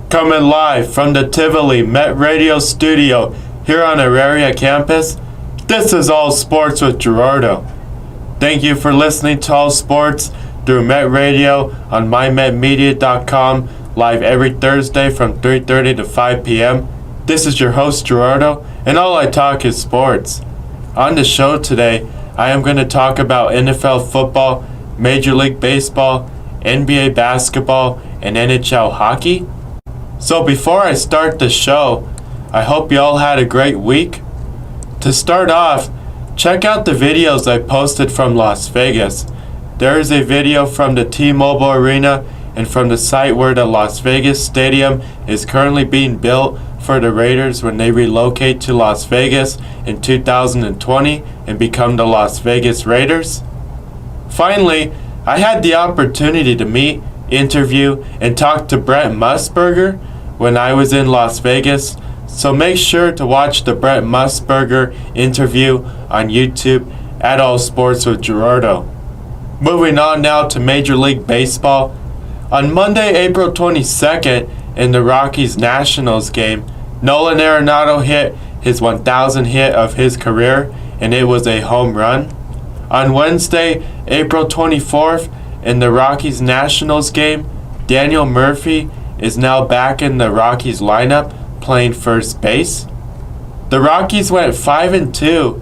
Coming live from the Tivoli Met Radio studio here on Auraria campus, this is All Sports with Gerardo. Thank you for listening to All Sports through Met Radio on mymetmedia.com, live every Thursday from 3:30 to 5 p.m. This is your host Gerardo, and all I talk is sports. On the show today, I am going to talk about NFL football, Major League Baseball, NBA basketball, and NHL hockey. So before I start the show, I hope you all had a great week. To start off, check out the videos I posted from Las Vegas. There is a video from the T-Mobile Arena and from the site where the Las Vegas Stadium is currently being built for the Raiders when they relocate to Las Vegas in 2020 and become the Las Vegas Raiders. Finally, I had the opportunity to meet, interview, and talk to Brent Musburger when I was in Las Vegas, so make sure to watch the Brent Musburger interview on YouTube at All Sports with Gerardo. Moving on now to Major League Baseball. On Monday, April 22nd, in the Rockies-Nationals game, Nolan Arenado hit his 1,000th hit of his career, and it was a home run. On Wednesday, April 24th, in the Rockies-Nationals game, Daniel Murphy is now back in the Rockies lineup playing first base. The Rockies went 5-2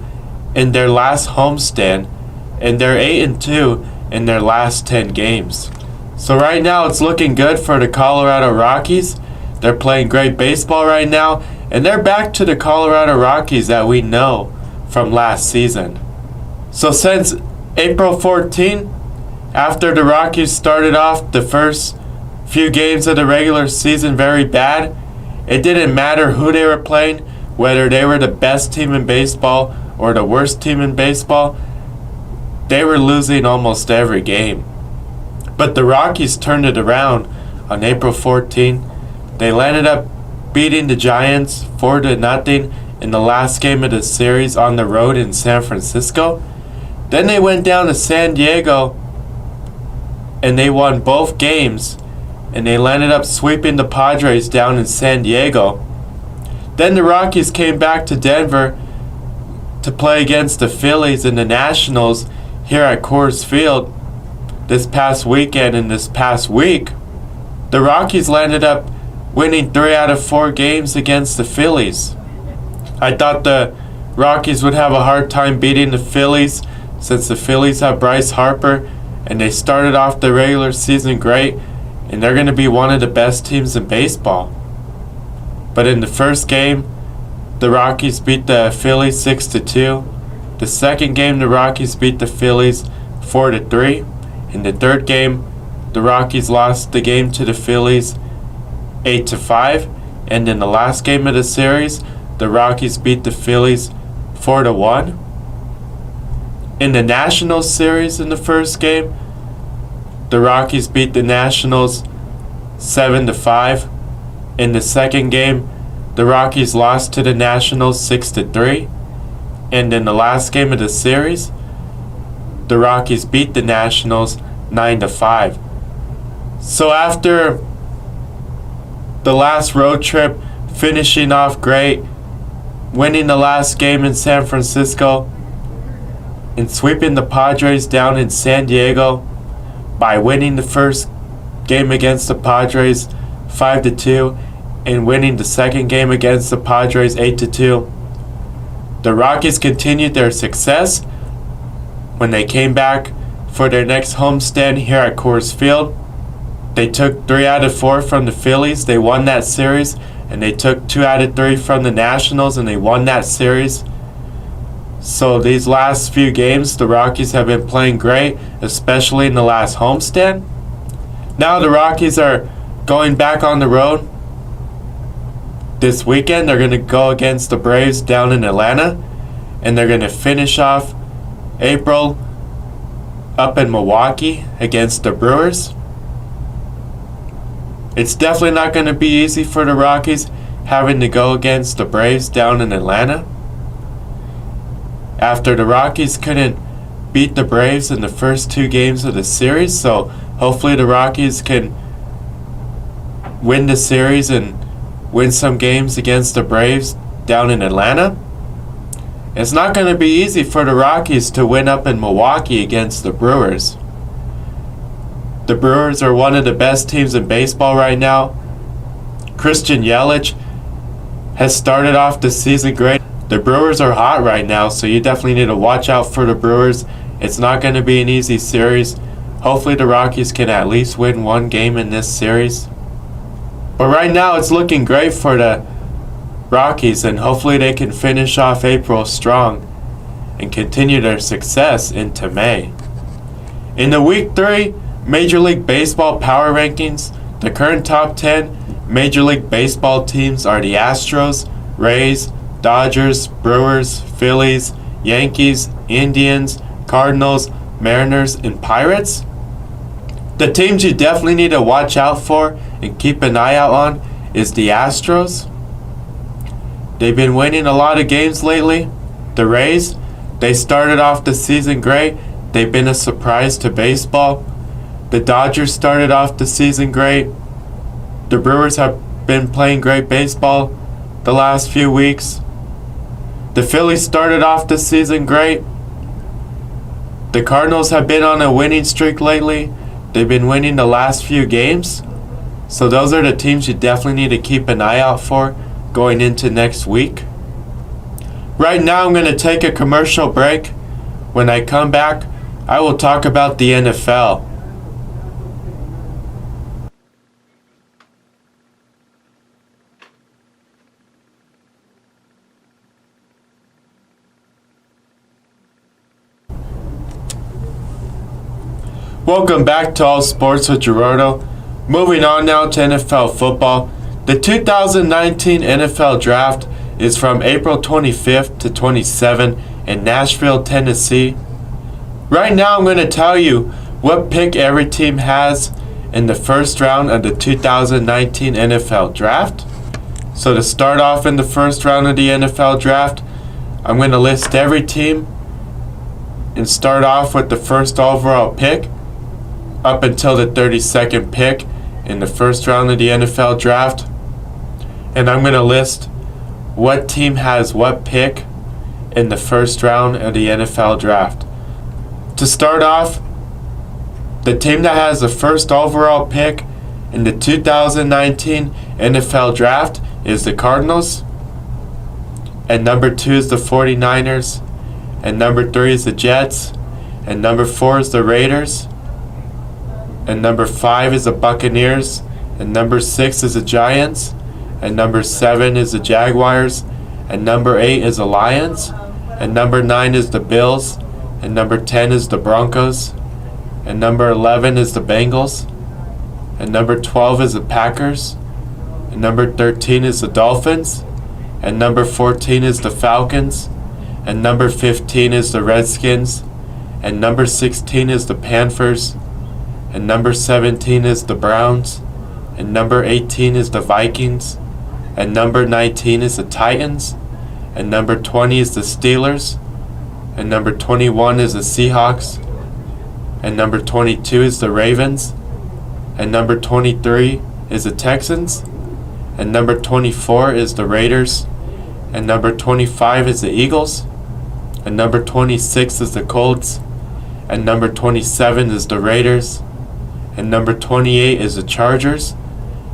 in their last homestand, and they're 8-2 in their last 10 games. So right now it's looking good for the Colorado Rockies. They're playing great baseball right now, and they're back to the Colorado Rockies that we know from last season. So since April 14, after the Rockies started off the first few games of the regular season very bad, it didn't matter who they were playing, whether they were the best team in baseball or the worst team in baseball, they were losing almost every game. But the Rockies turned it around on April 14. They landed up beating the Giants 4-0 in the last game of the series on the road in San Francisco. Then they went down to San Diego and they won both games, and they landed up sweeping the Padres down in San Diego. Then the Rockies came back to Denver to play against the Phillies and the Nationals here at Coors Field this past weekend and this past week. The Rockies landed up winning 3 out of 4 games against the Phillies. I thought the Rockies would have a hard time beating the Phillies since the Phillies have Bryce Harper, and they started off the regular season great, and they're going to be one of the best teams in baseball. But in the first game, the Rockies beat the Phillies 6-2. The second game, the Rockies beat the Phillies 4-3. In the third game, the Rockies lost the game to the Phillies 8-5. And in the last game of the series, the Rockies beat the Phillies 4-1. In the Nationals series in the first game, the Rockies beat the Nationals 7-5. In the second game, the Rockies lost to the Nationals 6-3. And in the last game of the series, the Rockies beat the Nationals 9-5. So after the last road trip, finishing off great, winning the last game in San Francisco, and sweeping the Padres down in San Diego by winning the first game against the Padres 5-2 and winning the second game against the Padres 8-2. The Rockies continued their success when they came back for their next homestand here at Coors Field. They took 3 out of 4 from the Phillies. They won that series, and they took 2 out of 3 from the Nationals, and they won that series. So these last few games, the Rockies have been playing great, especially in the last homestand. Now the Rockies are going back on the road this weekend. They're going to go against the Braves down in Atlanta, and they're going to finish off April up in Milwaukee against the Brewers. It's definitely not going to be easy for the Rockies having to go against the Braves down in Atlanta. After the Rockies couldn't beat the Braves in the first 2 games of the series, so hopefully the Rockies can win the series and win some games against the Braves down in Atlanta. It's not going to be easy for the Rockies to win up in Milwaukee against the Brewers. The Brewers are one of the best teams in baseball right now. Christian Yelich has started off the season great. The Brewers are hot right now, so you definitely need to watch out for the Brewers. It's not going to be an easy series. Hopefully the Rockies can at least win one game in this series. But right now it's looking great for the Rockies, and hopefully they can finish off April strong and continue their success into May. In the Week 3 Major League Baseball Power Rankings, the current top 10 Major League Baseball teams are the Astros, Rays, Dodgers, Brewers, Phillies, Yankees, Indians, Cardinals, Mariners, and Pirates. The teams you definitely need to watch out for and keep an eye out on is the Astros. They've been winning a lot of games lately. The Rays, they started off the season great. They've been a surprise to baseball. The Dodgers started off the season great. The Brewers have been playing great baseball the last few weeks. The Phillies started off the season great. The Cardinals have been on a winning streak lately. They've been winning the last few games. So those are the teams you definitely need to keep an eye out for going into next week. Right now I'm going to take a commercial break. When I come back, I will talk about the NFL. Welcome back to All Sports with Gerardo. Moving on now to NFL football. The 2019 NFL Draft is from April 25th to 27th in Nashville, Tennessee. Right now I'm going to tell you what pick every team has in the first round of the 2019 NFL Draft. So to start off in the first round of the NFL Draft, I'm going to list every team and start off with the first overall pick up until the 32nd pick in the first round of the NFL Draft. And I'm going to list what team has what pick in the first round of the NFL Draft. To start off, the team that has the first overall pick in the 2019 NFL Draft is the Cardinals. And number 2 is the 49ers. And number 3 is the Jets. And number 4 is the Raiders. And number 5 is the Buccaneers. And number 6 is the Giants. And number 7 is the Jaguars. And number 8 is the Lions. And number 9 is the Bills. And number 10 is the Broncos. And number 11 is the Bengals. And number 12 is the Packers. And number 13 is the Dolphins. And number 14 is the Falcons. And number 15 is the Redskins. And number 16 is the Panthers. And number 17 is the Browns. And number 18 is the Vikings. And number 19 is the Titans. And number 20 is the Steelers. And number 21 is the Seahawks. And number 22 is the Ravens. And number 23 is the Texans. And number 24 is the Raiders. And number 25 is the Eagles. And number 26 is the Colts. And number 27 is the Raiders. And number 28 is the Chargers.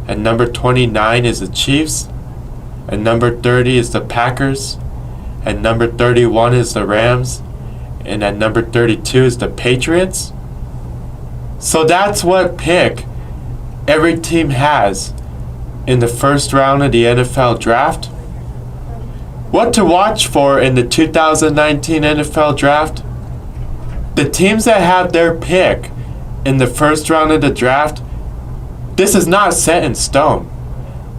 And number 29 is the Chiefs. And number 30 is the Packers. And number 31 is the Rams. And at number 32 is the Patriots. So that's what pick every team has in the first round of the NFL Draft. What to watch for in the 2019 NFL Draft? The teams that have their pick in the first round of the draft, this is not set in stone.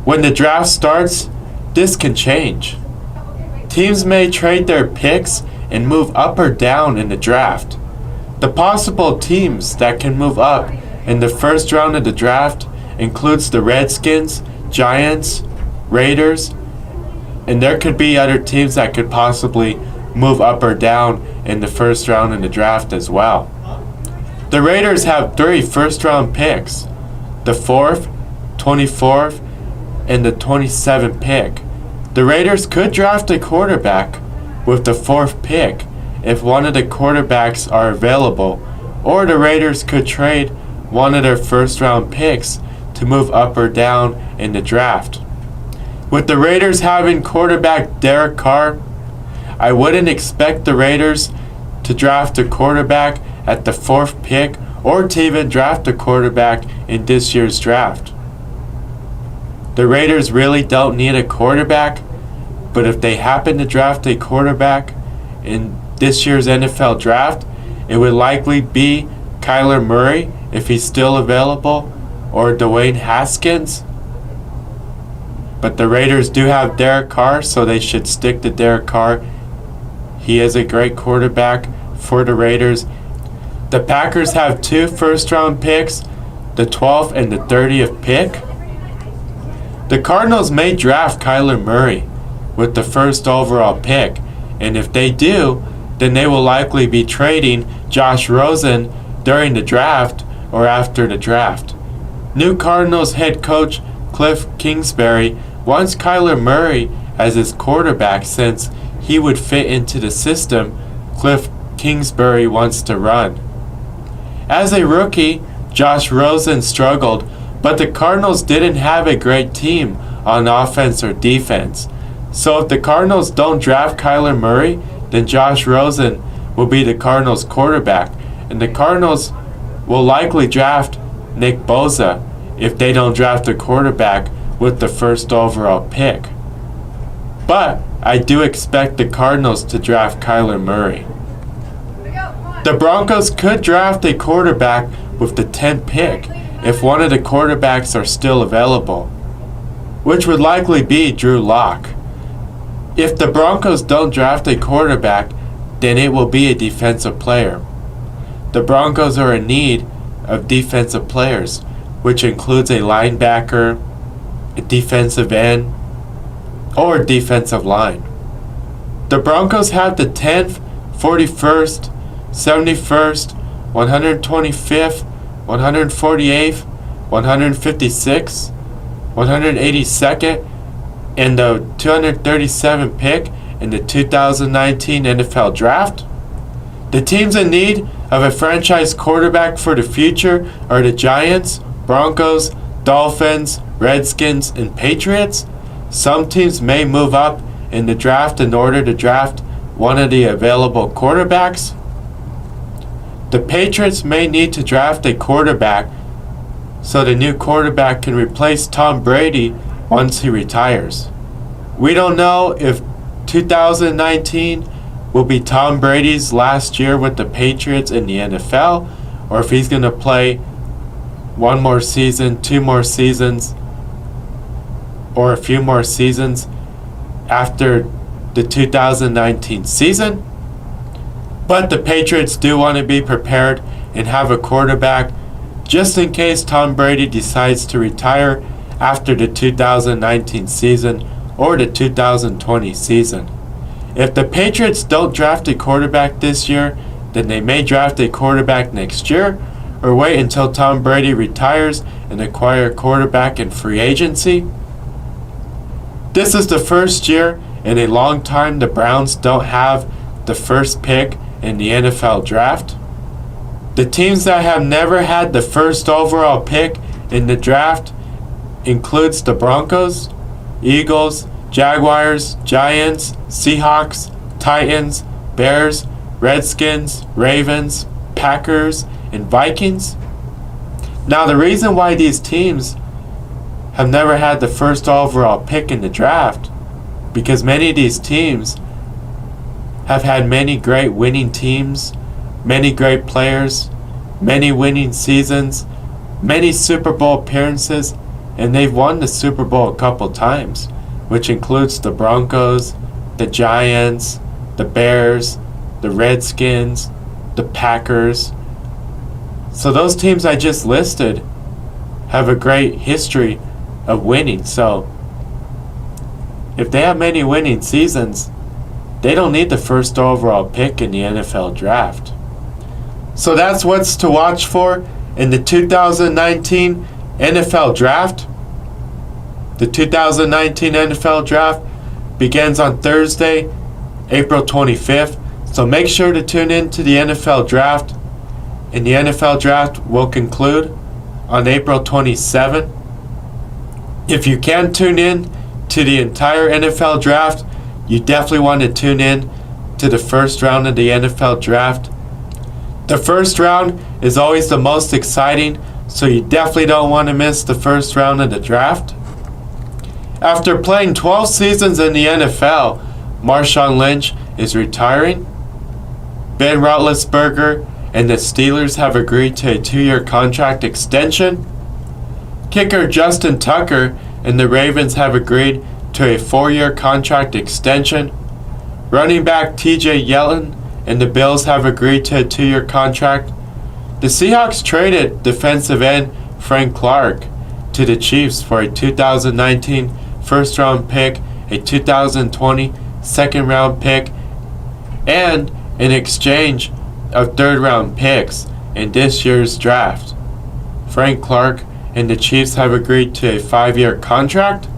When the draft starts, this can change. Teams may trade their picks and move up or down in the draft. The possible teams that can move up in the first round of the draft includes the Redskins, Giants, Raiders, and there could be other teams that could possibly move up or down in the first round of the draft as well. The Raiders have 3 first-round picks, the 4th, 24th, and the 27th pick. The Raiders could draft a quarterback with the 4th pick if one of the quarterbacks are available, or the Raiders could trade one of their first-round picks to move up or down in the draft. With the Raiders having quarterback Derek Carr, I wouldn't expect the Raiders to draft a quarterback at the 4th pick or to even draft a quarterback in this year's draft. The Raiders really don't need a quarterback, but if they happen to draft a quarterback in this year's NFL draft, it would likely be Kyler Murray if he's still available, or Dwayne Haskins. But the Raiders do have Derek Carr, so they should stick to Derek Carr. He is a great quarterback for the Raiders. The Packers have 2 first-round picks, the 12th and the 30th pick. The Cardinals may draft Kyler Murray with the 1st overall pick, and if they do, then they will likely be trading Josh Rosen during the draft or after the draft. New Cardinals head coach Cliff Kingsbury wants Kyler Murray as his quarterback since he would fit into the system Cliff Kingsbury wants to run. As a rookie, Josh Rosen struggled, but the Cardinals didn't have a great team on offense or defense. So if the Cardinals don't draft Kyler Murray, then Josh Rosen will be the Cardinals quarterback, and the Cardinals will likely draft Nick Bosa if they don't draft a quarterback with the 1st overall pick. But I do expect the Cardinals to draft Kyler Murray. The Broncos could draft a quarterback with the 10th pick if one of the quarterbacks are still available, which would likely be Drew Lock. If the Broncos don't draft a quarterback, then it will be a defensive player. The Broncos are in need of defensive players, which includes a linebacker, a defensive end, or defensive line. The Broncos have the 10th, 41st, 71st, 125th, 148th, 156th, 182nd, and the 237th pick in the 2019 NFL Draft. The teams in need of a franchise quarterback for the future are the Giants, Broncos, Dolphins, Redskins, and Patriots. Some teams may move up in the draft in order to draft one of the available quarterbacks. The Patriots may need to draft a quarterback so the new quarterback can replace Tom Brady once he retires. We don't know if 2019 will be Tom Brady's last year with the Patriots in the NFL, or if he's going to play one more season, 2 more seasons, or a few more seasons after the 2019 season. But the Patriots do want to be prepared and have a quarterback just in case Tom Brady decides to retire after the 2019 season or the 2020 season. If the Patriots don't draft a quarterback this year, then they may draft a quarterback next year or wait until Tom Brady retires and acquire a quarterback in free agency. This is the first year in a long time the Browns don't have the 1st pick in the NFL draft. The teams that have never had the 1st overall pick in the draft includes the Broncos, Eagles, Jaguars, Giants, Seahawks, Titans, Bears, Redskins, Ravens, Packers, and Vikings. Now the reason why these teams have never had the 1st overall pick in the draft, because many of these teams have had many great winning teams, many great players, many winning seasons, many Super Bowl appearances, and they've won the Super Bowl a couple times, which includes the Broncos, the Giants, the Bears, the Redskins, the Packers. So those teams I just listed have a great history of winning. So if they have many winning seasons, they don't need the 1st overall pick in the NFL draft. So that's what's to watch for in the 2019 NFL draft. The 2019 NFL Draft begins on Thursday, April 25th, so make sure to tune in to the NFL Draft, and the NFL Draft will conclude on April 27th. If you can tune in to the entire NFL Draft, you definitely want to tune in to the first round of the NFL Draft. The first round is always the most exciting, so you definitely don't want to miss the first round of the draft. After playing 12 seasons in the NFL, Marshawn Lynch is retiring. Ben Roethlisberger and the Steelers have agreed to a 2-year contract extension. Kicker Justin Tucker and the Ravens have agreed to a 4-year contract extension. Running back TJ Yeldon and the Bills have agreed to a 2-year contract. The Seahawks traded defensive end Frank Clark to the Chiefs for a 2019 first-round pick, a 2020 second-round pick, and an exchange of third-round picks in this year's draft. Frank Clark and the Chiefs have agreed to a 5-year contract.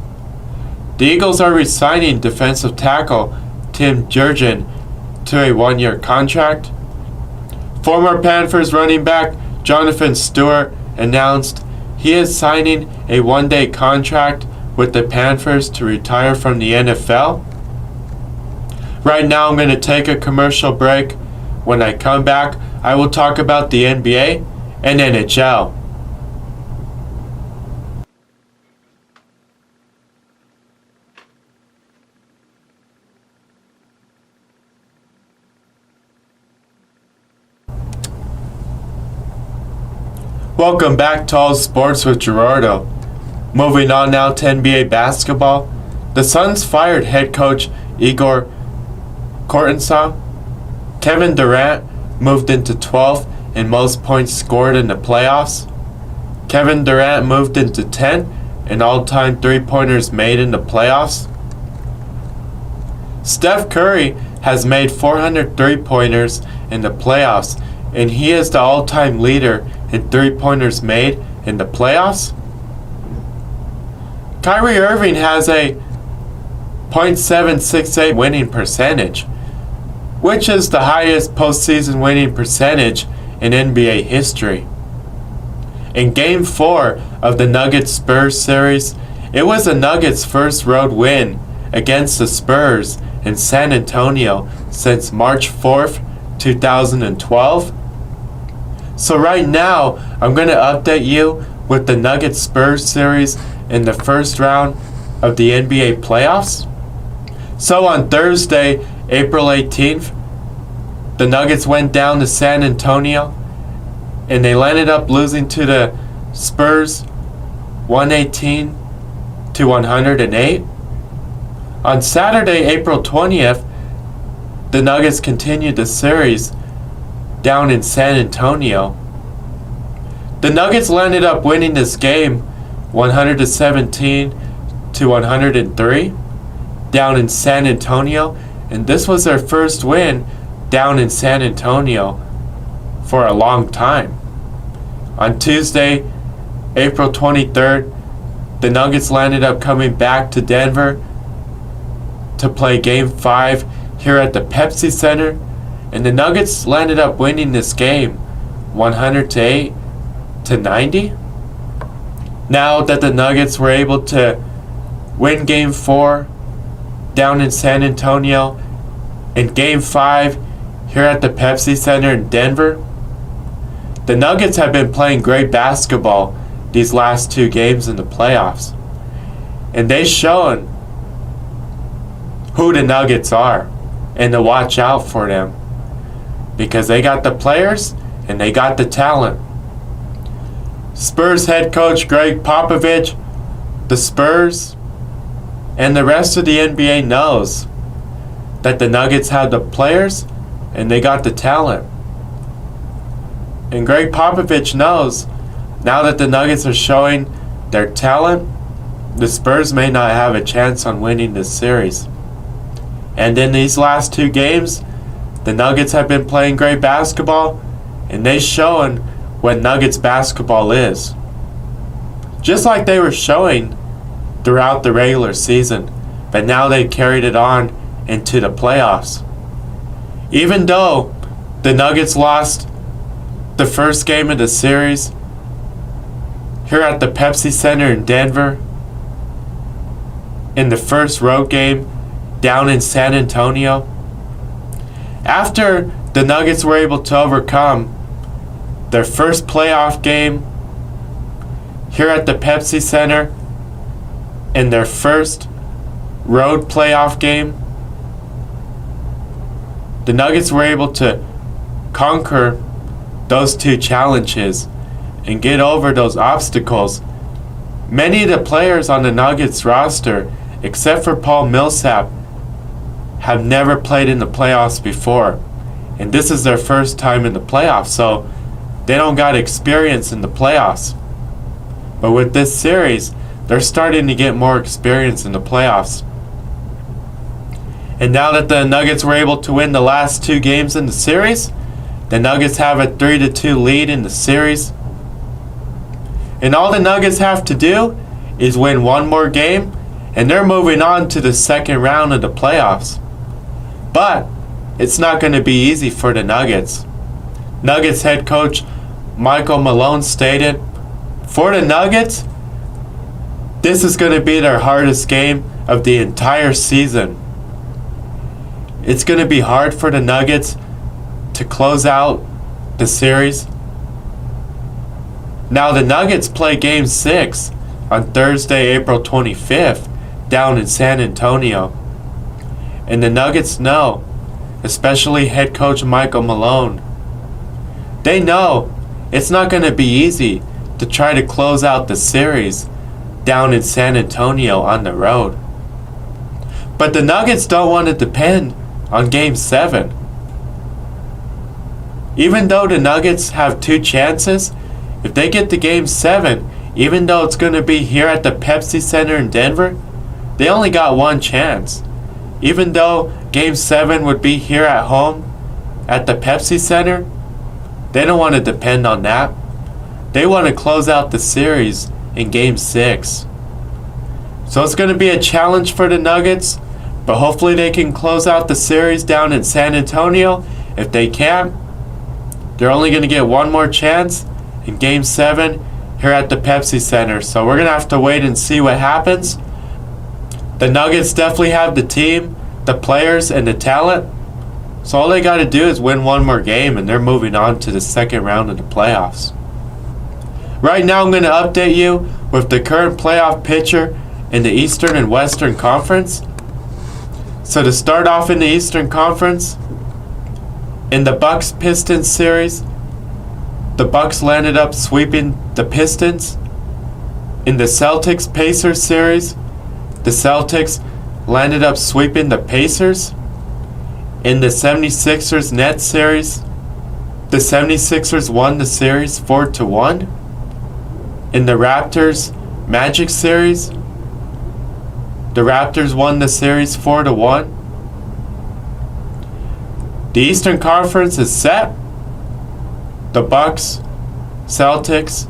The Eagles are re-signing defensive tackle Tim Jurgen to a 1-year contract. Former Panthers running back Jonathan Stewart announced he is signing a 1-day contract with the Panthers to retire from the NFL. Right now I'm going to take a commercial break. When I come back, I will talk about the NBA and NHL. Welcome back to All Sports with Gerardo. Moving on now to NBA basketball. The Suns fired head coach Igor Kortensov. Kevin Durant moved into 12th in most points scored in the playoffs. Kevin Durant moved into 10th in all-time three-pointers made in the playoffs. Steph Curry has made 400 three-pointers in the playoffs, and he is the all-time leader in three-pointers made in the playoffs. Kyrie Irving has a .768 winning percentage, which is the highest postseason winning percentage in NBA history. In Game 4 of the Nuggets-Spurs series, it was the Nuggets' first road win against the Spurs in San Antonio since March 4th, 2012. So right now, I'm going to update you with the Nuggets-Spurs series in the first round of the NBA playoffs. So on Thursday, April 18th, the Nuggets went down to San Antonio, and they landed up losing to the Spurs 118 to 108. On Saturday, April 20th, the Nuggets continued the series down in San Antonio. The Nuggets landed up winning this game 117 to 103 down in San Antonio, and this was their first win down in San Antonio for a long time. On Tuesday, April 23rd, the Nuggets landed up coming back to Denver to play Game 5 here at the Pepsi Center, and the Nuggets landed up winning this game 108 to 90. Now that the Nuggets were able to win Game 4 down in San Antonio and Game 5 here at the Pepsi Center in Denver, the Nuggets have been playing great basketball these last 2 games in the playoffs. And they've shown who the Nuggets are and to watch out for them, because they got the players and they got the talent. Spurs head coach Greg Popovich, the Spurs, and the rest of the NBA knows that the Nuggets have the players and they got the talent. And Greg Popovich knows now that the Nuggets are showing their talent, the Spurs may not have a chance on winning this series. And in these last 2 games, the Nuggets have been playing great basketball, and they've shown what Nuggets basketball is. Just like they were showing throughout the regular season, but now they've carried it on into the playoffs. Even though the Nuggets lost the first game of the series here at the Pepsi Center in Denver, in the first road game down in San Antonio, after the Nuggets were able to overcome their first playoff game here at the Pepsi Center in their first road playoff game, the Nuggets were able to conquer those two challenges and get over those obstacles. Many of the players on the Nuggets roster, except for Paul Millsap, have never played in the playoffs before. And this is their first time in the playoffs, so they don't got experience in the playoffs. But with this series, they're starting to get more experience in the playoffs. And now that the Nuggets were able to win the last two games in the series, the Nuggets have a 3-2 lead in the series. And all the Nuggets have to do is win one more game, and they're moving on to the second round of the playoffs. But it's not going to be easy for the Nuggets. Nuggets head coach Michael Malone stated, for the Nuggets, this is going to be their hardest game of the entire season. It's going to be hard for the Nuggets to close out the series. Now the Nuggets play Game 6 on Thursday, April 25th, down in San Antonio. And the Nuggets know, especially head coach Michael Malone, they know it's not going to be easy to try to close out the series down in San Antonio on the road. But the Nuggets don't want to depend on Game 7. Even though the Nuggets have two chances, if they get to Game 7, even though it's going to be here at the Pepsi Center in Denver, they only got one chance. Even though Game 7 would be here at home at the Pepsi Center, they don't want to depend on that. They want to close out the series in Game 6. So it's going to be a challenge for the Nuggets, but hopefully they can close out the series down in San Antonio. If they can't, they're only going to get one more chance in Game 7 here at the Pepsi Center. So we're going to have to wait and see what happens. The Nuggets definitely have the team, the players, and the talent. So all they got to do is win one more game, and they're moving on to the second round of the playoffs. Right now I'm going to update you with the current playoff picture in the Eastern and Western Conference. So to start off in the Eastern Conference, in the Bucks-Pistons series, the Bucks landed up sweeping the Pistons. In the Celtics-Pacers series, the Celtics landed up sweeping the Pacers. In the 76ers-Nets series, the 76ers won the series 4-1. In the Raptors-Magic series, the Raptors won the series 4-1. The Eastern Conference is set. The Bucks, Celtics,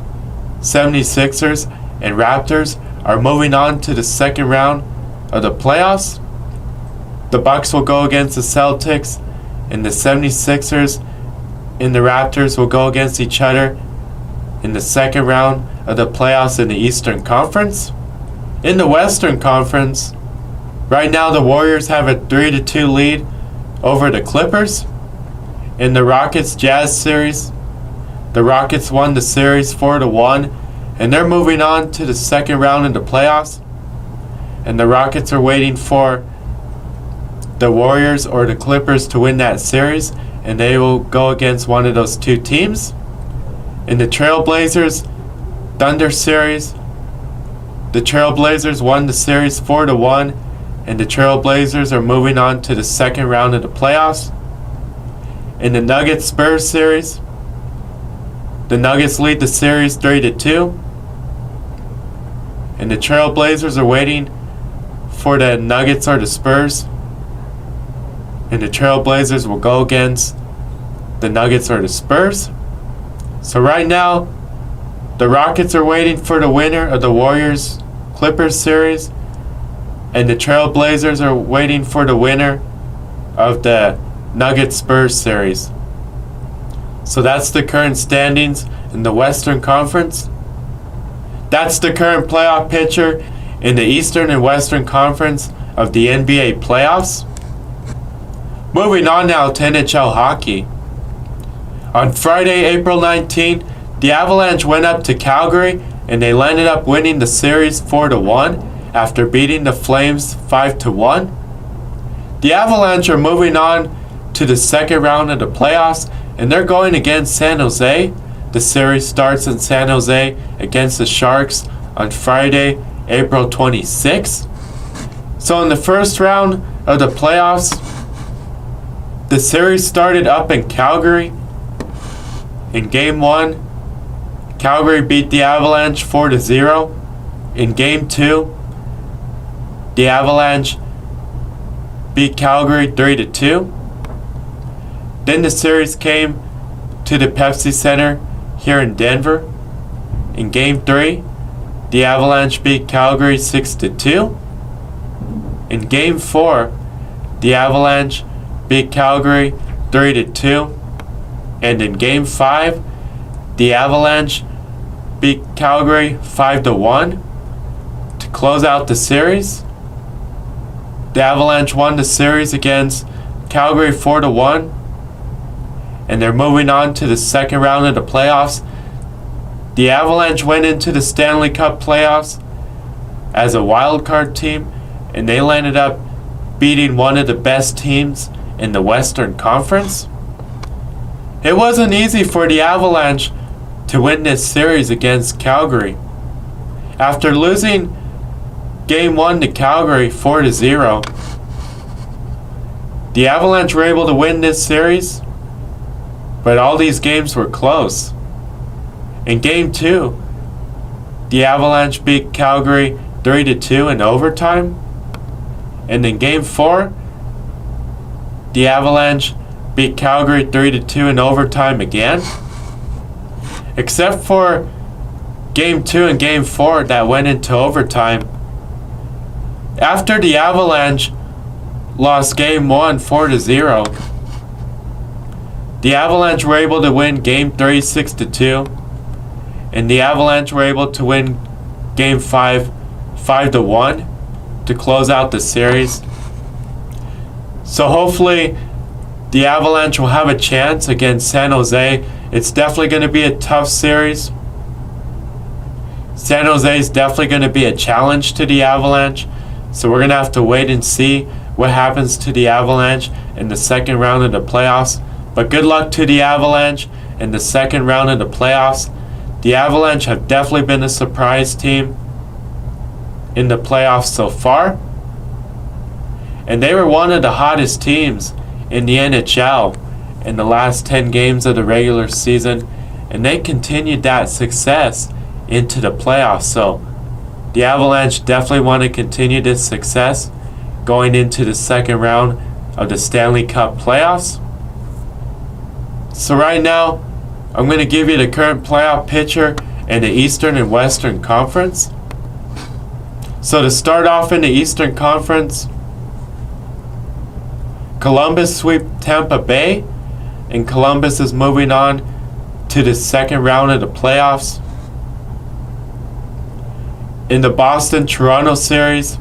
76ers, and Raptors are moving on to the second round of the playoffs. The Bucks will go against the Celtics, and the 76ers and the Raptors will go against each other in the second round of the playoffs in the Eastern Conference. In the Western Conference, right now the Warriors have a 3-2 lead over the Clippers. In the Rockets-Jazz series, the Rockets won the series 4-1, and they're moving on to the second round of the playoffs. And the Rockets are waiting for the Warriors or the Clippers to win that series, and they will go against one of those two teams. In the Trailblazers Thunder series, the Trailblazers won the series 4-1, and the Trailblazers are moving on to the second round of the playoffs. In the Nuggets Spurs series, the Nuggets lead the series 3-2, and the Trailblazers are waiting for the Nuggets or the Spurs, and the Trailblazers will go against the Nuggets or the Spurs. So right now, the Rockets are waiting for the winner of the Warriors Clippers series, and the Trailblazers are waiting for the winner of the Nuggets Spurs series. So that's the current standings in the Western Conference. That's the current playoff picture in the Eastern and Western Conference of the NBA playoffs. Moving on now to NHL hockey. On Friday, April 19th, the Avalanche went up to Calgary and they landed up winning the series 4-1 after beating the Flames 5-1. The Avalanche are moving on to the second round of the playoffs and they're going against San Jose. The series starts in San Jose against the Sharks on Friday, April 26th. So in the first round of the playoffs, the series started up in Calgary. In Game 1, Calgary beat the Avalanche 4-0. In Game 2, the Avalanche beat Calgary 3-2. Then the series came to the Pepsi Center here in Denver. In Game 3, the Avalanche beat Calgary 6-2. In Game 4, the Avalanche beat Calgary 3-2. And in Game 5, the Avalanche beat Calgary 5-1 to close out the series. The Avalanche won the series against Calgary 4-1, and they're moving on to the second round of the playoffs. The Avalanche went into the Stanley Cup playoffs as a wild card team, and they landed up beating one of the best teams in the Western Conference. It wasn't easy for the Avalanche to win this series against Calgary. After losing Game 1 to Calgary 4-0, the Avalanche were able to win this series, but all these games were close. In Game 2, the Avalanche beat Calgary 3-2 in overtime. And in Game 4, the Avalanche beat Calgary 3-2 in overtime again. Except for Game 2 and Game 4 that went into overtime. After the Avalanche lost Game 1 4-0, the Avalanche were able to win Game 3 6-2, and the Avalanche were able to win Game 5 5-1 to close out the series. So hopefully the Avalanche will have a chance against San Jose. It's definitely going to be a tough series. San Jose is definitely going to be a challenge to the Avalanche. So we're going to have to wait and see what happens to the Avalanche in the second round of the playoffs. But good luck to the Avalanche in the second round of the playoffs. The Avalanche have definitely been a surprise team in the playoffs so far. And they were one of the hottest teams in the NHL in the last 10 games of the regular season. And they continued that success into the playoffs. So the Avalanche definitely want to continue this success going into the second round of the Stanley Cup playoffs. So right now, I'm going to give you the current playoff picture in the Eastern and Western Conference. So to start off in the Eastern Conference, Columbus swept Tampa Bay, and Columbus is moving on to the second round of the playoffs. In the Boston-Toronto series,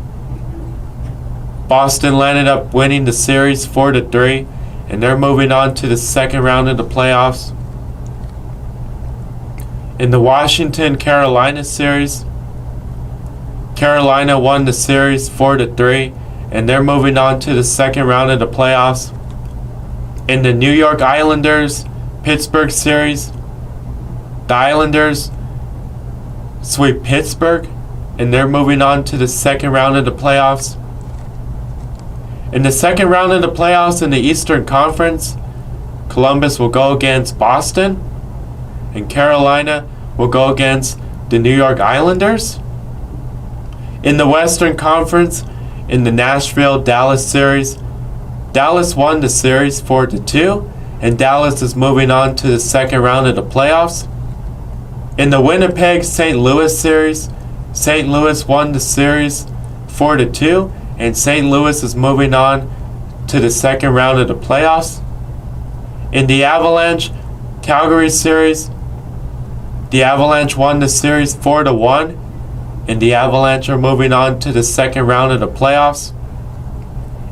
Boston landed up winning the series 4-3, and they're moving on to the second round of the playoffs. In the Washington-Carolina series, Carolina won the series 4-3, and they're moving on to the second round of the playoffs. In the New York Islanders-Pittsburgh series, the Islanders sweep Pittsburgh, and they're moving on to the second round of the playoffs. In the second round of the playoffs in the Eastern Conference, Columbus will go against Boston, and Carolina will go against the New York Islanders. In the Western Conference, in the Nashville-Dallas series, Dallas won the series 4-2, and Dallas is moving on to the second round of the playoffs. In the Winnipeg-St. Louis series, St. Louis won the series 4-2, and St. Louis is moving on to the second round of the playoffs. In the Avalanche Calgary series, the Avalanche won the series 4-1, and the Avalanche are moving on to the second round of the playoffs.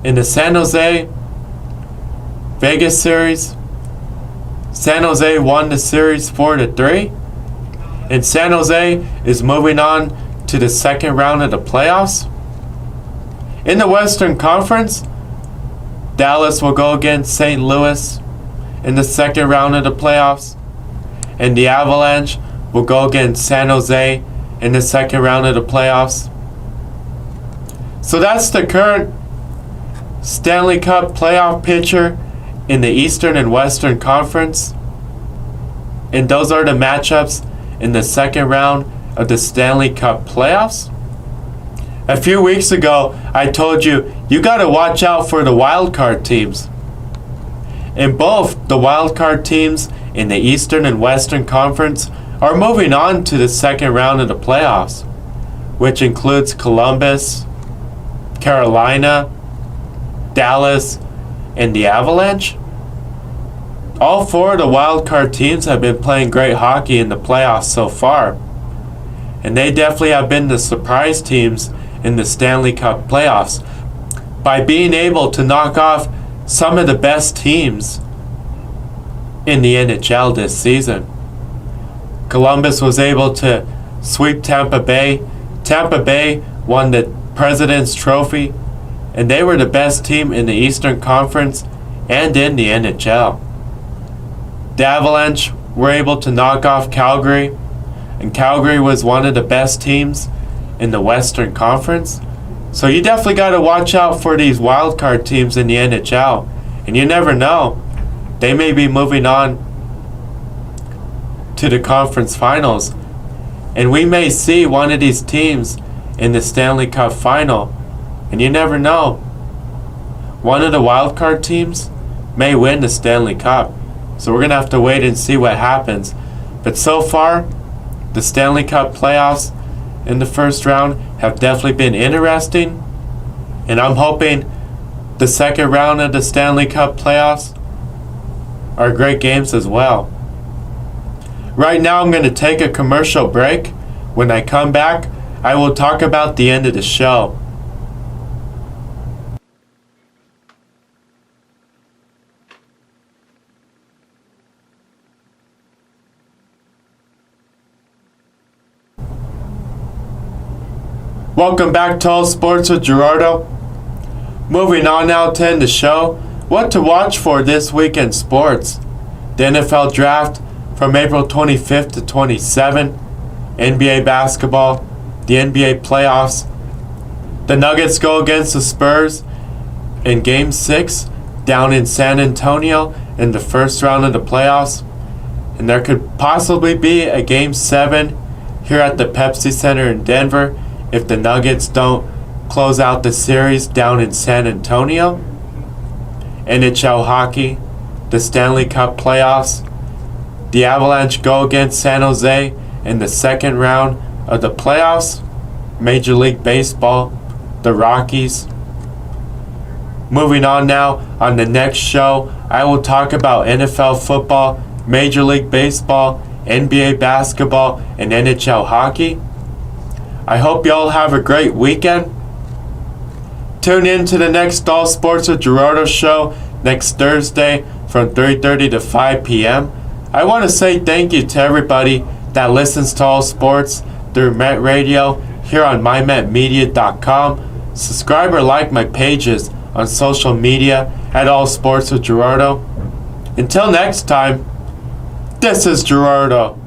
In the San Jose Vegas series, San Jose won the series 4-3, and San Jose is moving on to the second round of the playoffs. In the Western Conference, Dallas will go against St. Louis in the second round of the playoffs, and the Avalanche will go against San Jose in the second round of the playoffs. So that's the current Stanley Cup playoff picture in the Eastern and Western Conference. And those are the matchups in the second round of the Stanley Cup playoffs. A few weeks ago, I told you got to watch out for the wildcard teams. And both the wildcard teams in the Eastern and Western Conference are moving on to the second round of the playoffs, which includes Columbus, Carolina, Dallas, and the Avalanche. All four of the wildcard teams have been playing great hockey in the playoffs so far, and they definitely have been the surprise teams in the Stanley Cup playoffs by being able to knock off some of the best teams in the NHL this season. Columbus was able to sweep Tampa Bay. Tampa Bay won the President's Trophy, and they were the best team in the Eastern Conference and in the NHL. The Avalanche were able to knock off Calgary, and Calgary was one of the best teams in the Western Conference. So you definitely got to watch out for these wildcard teams in the NHL. And you never know, they may be moving on to the conference finals. And we may see one of these teams in the Stanley Cup final. And you never know, one of the wildcard teams may win the Stanley Cup. So we're going to have to wait and see what happens. But so far, the Stanley Cup playoffs in the first round have definitely been interesting. And I'm hoping the second round of the Stanley Cup playoffs are great games as well. Right now I'm going to take a commercial break. When I come back, I will talk about the end of the show. Welcome back to All Sports with Gerardo. Moving on now to end the show. What to watch for this week in sports. The NFL Draft from April 25th to 27th. NBA basketball. The NBA playoffs. The Nuggets go against the Spurs in Game 6 down in San Antonio in the first round of the playoffs. And there could possibly be a Game 7 here at the Pepsi Center in Denver if the Nuggets don't close out the series down in San Antonio. NHL hockey, the Stanley Cup playoffs. The Avalanche go against San Jose in the second round of the playoffs. Major League Baseball, the Rockies. Moving on now, on the next show, I will talk about NFL football, Major League Baseball, NBA basketball, and NHL hockey. I hope y'all have a great weekend. Tune in to the next All Sports with Gerardo show next Thursday from 3:30 to 5 p.m. I want to say thank you to everybody that listens to All Sports through Met Radio here on mymetmedia.com. Subscribe or like my pages on social media at All Sports with Gerardo. Until next time, this is Gerardo.